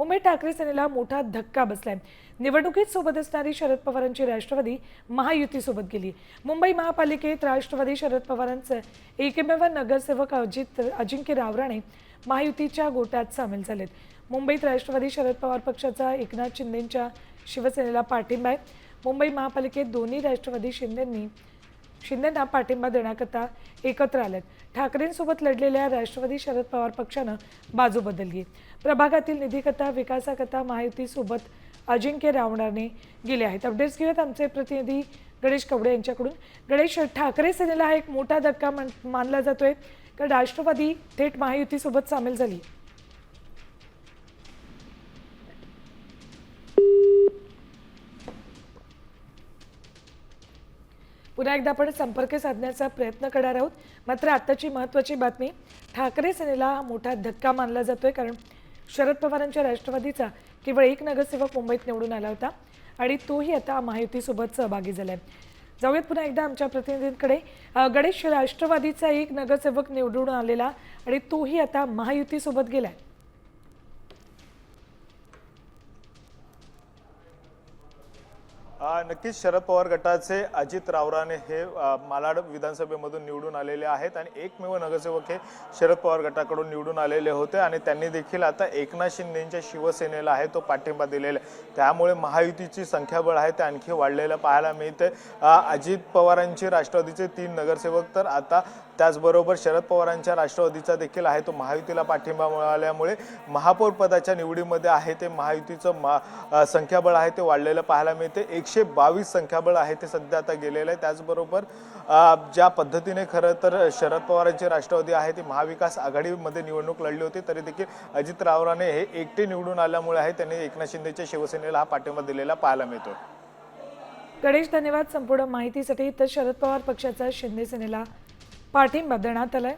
उमेश ठाकरे सेनेला मोठा धक्का बसलाय। निवडणुकीत सोबत असणारी शरद पवारांची राष्ट्रवादी महायुतीसोबत गेली। मुंबई महापालिकेत राष्ट्रवादी शरद पवारांचे एकमेव नगरसेवक अजिंक्य रावराणे महायुतीच्या गोटात सामील झालेत। मुंबईत राष्ट्रवादी शरद पवार पक्षाचा एकनाथ शिंदेंच्या शिवसेनेला पाठिंबा आहे। मुंबई महापालिकेत दोन्ही राष्ट्रवादी शिंदेंना पाठिंबा देण्याकरता एकत्र आलेत। ठाकरेंसोबत लढलेल्या राष्ट्रवादी शरद पवार पक्षानं बाजू बदलली। प्रभागातील निधीकरता विकासाकरता महायुतीसोबत अजिंक्य रावणाने गेले आहेत। अपडेट्स घेऊयात आमचे प्रतिनिधी गणेश कवडे यांच्याकडून। गणेश, ठाकरे सेनेला हा एक मोठा धक्का मानला जातोय कारण राष्ट्रवादी थेट महायुतीसोबत सामील झाली। पुन्हा एकदा आपण संपर्क साधण्याचा प्रयत्न करणार आहोत, मात्र आताची महत्त्वाची बातमी, ठाकरे सेनेला मोठा धक्का मानला जातोय कारण शरद पवारांच्या राष्ट्रवादीचा केवळ एक नगरसेवक मुंबईत निवडून आला होता आणि तोही आता महायुतीसोबत सहभागी झालाय। जाऊयात पुन्हा एकदा आमच्या प्रतिनिधींकडे। गणेश, राष्ट्रवादीचा एक नगरसेवक निवडून आलेला आणि तोही आता महायुतीसोबत गेलाय। नक्कीच शरद पवार गटाचे अजित रावराणे हे मालाड विधानसभेमधून निवडून आलेले आहेत आणि एकमेव नगरसेवक हे शरद पवार गटाकडून निवडून आलेले होते आणि त्यांनी देखील आता एकनाथ शिंदेंच्या शिवसेनेला आहे तो पाठिंबा दिलेला आहे। त्यामुळे महायुतीची संख्याबळ आहे ते आणखी वाढलेलं पाहायला मिळते। अजित पवारांचे राष्ट्रवादीचे 3 नगरसेवक तर आता त्याचबरोबर शरद पवारांच्या राष्ट्रवादीचा देखील आहे तो महायुतीला पाठिंबा मिळाल्यामुळे महापौर पदाच्या निवडीमध्ये आहे ते महायुतीचं संख्याबळ आहे ते वाढलेलं पाहायला मिळते। 122 संख्याबळ आहे ते सध्या आता गेलेलं आहे। त्याचबरोबर ज्या पद्धतीने खरं तर शरद पवारांची राष्ट्रवादी आहे ती महाविकास आघाडीमध्ये निवडणूक लढली होती तरी देखील अजित रावराणे हे एकटे निवडून आल्यामुळे आहे त्यांनी एकनाथ शिंदेच्या शिवसेनेला हा पाठिंबा दिलेला पाहायला मिळतो। गणेश, धन्यवाद संपूर्ण माहितीसाठी। तर शरद पवार पक्षाचा शिंदे सेनेला पाठिंबा देण्यात आलाय।